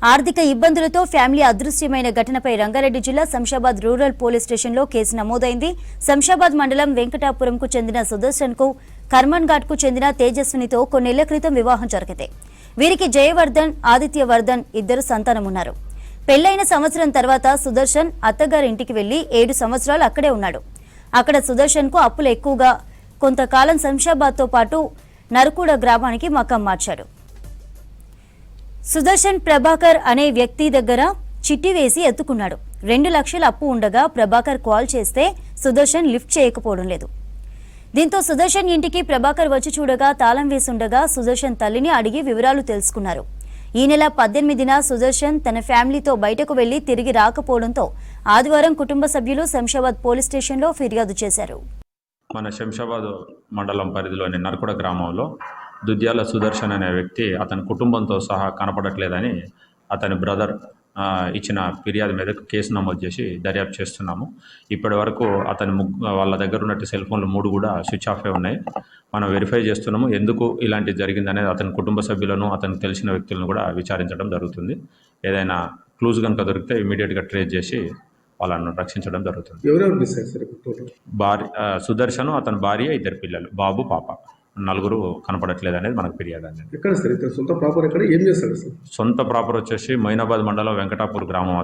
ఆర్థిక ఇబ్బందులతో ఫ్యామిలీ అదృశ్యమైన ఘటనపై రంగారెడ్డి జిల్లా శంషాబాద్ రూరల్ పోలీస్ స్టేషన్లో కేసు నమోదైంది. శంషాబాద్ మండలం వెంకటాపురంకు చెందిన సుదర్శన్కు కర్మన్ ఘాట్కు చెందిన తేజస్వినితో కొన్నేళ్ల క్రితం వివాహం జరిగింది. వీరికి జయవర్ధన్, ఆదిత్యవర్ధన్ ఇద్దరు సంతానమున్నారు. పెళ్లైన సంవత్సరం తర్వాత సుదర్శన్ అత్తగారింటికి వెళ్లి 7 సంవత్సరాలు అక్కడే ఉన్నాడు. అక్కడ సుదర్శన్కు అప్పులు ఎక్కువగా కొంతకాలం శంషాబాద్తో పాటు నరుకూడ గ్రామానికి మకాం మార్చాడు. సుదర్శన్ ప్రభాకర్ అనే వ్యక్తి దగ్గర చిట్టి వేసి ఎత్తుకున్నాడు. 2 లక్షల అప్పు ఉండగా ప్రభాకర్ కాల్ చేస్తే సుదర్శన్ లిఫ్ట్ చేయకపోవడం లేదు. దీంతో సుదర్శన్ ఇంటికి ప్రభాకర్ వచ్చి చూడగా తాళం వేసుండగా సుదర్శన్ తల్లిని అడిగి వివరాలు తెలుసుకున్నారు. ఈ నెల 18న సుదర్శన్ తన ఫ్యామిలీతో బయటకు వెళ్లి తిరిగి రాకపోవడంతో ఆదివారం కుటుంబ సభ్యులు శంషాబాద్ పోలీస్ స్టేషన్లో ఫిర్యాదు చేశారు. మన శంషాబాద్ మండలం పరిధిలోని నరకుడ గ్రామంలో దుద్యాల సుదర్శన్ అనే వ్యక్తి అతని కుటుంబంతో సహా కనపడట్లేదని అతని బ్రదర్ ఇచ్చిన ఫిర్యాదు మీదకు కేసు నమోదు చేసి దర్యాప్తు చేస్తున్నాము. ఇప్పటి వరకు వాళ్ళ దగ్గర ఉన్నట్టు సెల్ ఫోన్లు 3 కూడా స్విచ్ ఆఫే ఉన్నాయి. మనం వెరిఫై చేస్తున్నాము. ఎందుకు ఇలాంటిది జరిగిందనేది అతని కుటుంబ సభ్యులను, అతనికి తెలిసిన వ్యక్తులను కూడా విచారించడం జరుగుతుంది. ఏదైనా క్లూజ్ కనుక దొరికితే ఇమీడియట్గా ట్రేస్ చేసి వాళ్ళను రక్షించడం జరుగుతుంది. సుదర్శను, అతని భార్య, 2 పిల్లలు, బాబు, పాప, 4 కనపడట్లేదు అనేది మనకు ఫిర్యాదు అండి. ఎక్కడ సార్ సొంత ప్రాపర్ ఎక్కడ, ఏం చేస్తాడు సార్? సొంత ప్రాపర్ వచ్చేసి మైనాబాద్ మండలం వెంకటాపూర్ గ్రామం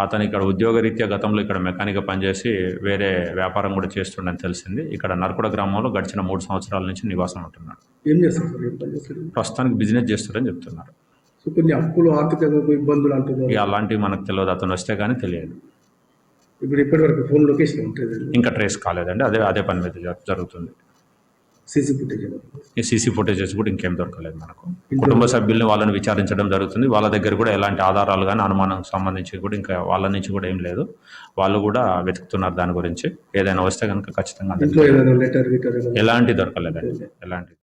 అతను ఇక్కడ ఉద్యోగరీత్యా గతంలో ఇక్కడ మెకానిక్గా పనిచేసి వేరే వ్యాపారం కూడా చేస్తుండని తెలిసింది. ఇక్కడ నరకుడ గ్రామంలో గడిచిన 3 సంవత్సరాల నుంచి నివాసం ఉంటున్నాడు. ఏం చేస్తాడు సార్? ఏం పని చేస్తాడు? ప్రస్తుతానికి బిజినెస్ చేస్తాడని చెప్తున్నారు. సో కొన్ని అప్పులు, ఆర్థిక ఇబ్బందులు అంటున్నారు. ఇక అలాంటివి మనకు తెలియదు. అతను వస్తే కానీ తెలియదు. ఇప్పుడు ఇప్పటి వరకు ఫోన్ లొకేషన్ ఉంటుంది ఇంకా ట్రేస్ కాలేదండి. అదే పని మీద జరుగుతుంది. సీసీ ఫుటేజెస్ కూడా ఇంకేం దొరకలేదు మనకు. కుటుంబ సభ్యుల్ని వాళ్ళని విచారించడం జరుగుతుంది. వాళ్ళ దగ్గర కూడా ఎలాంటి ఆధారాలు కానీ అనుమానం సంబంధించి కూడా ఇంకా వాళ్ళ నుంచి కూడా ఏం లేదు. వాళ్ళు కూడా వెతుకుతున్నారు దాని గురించి. ఏదైనా వస్తే కనుక ఖచ్చితంగా ఎలాంటి దొరకలేదండి. ఎలాంటి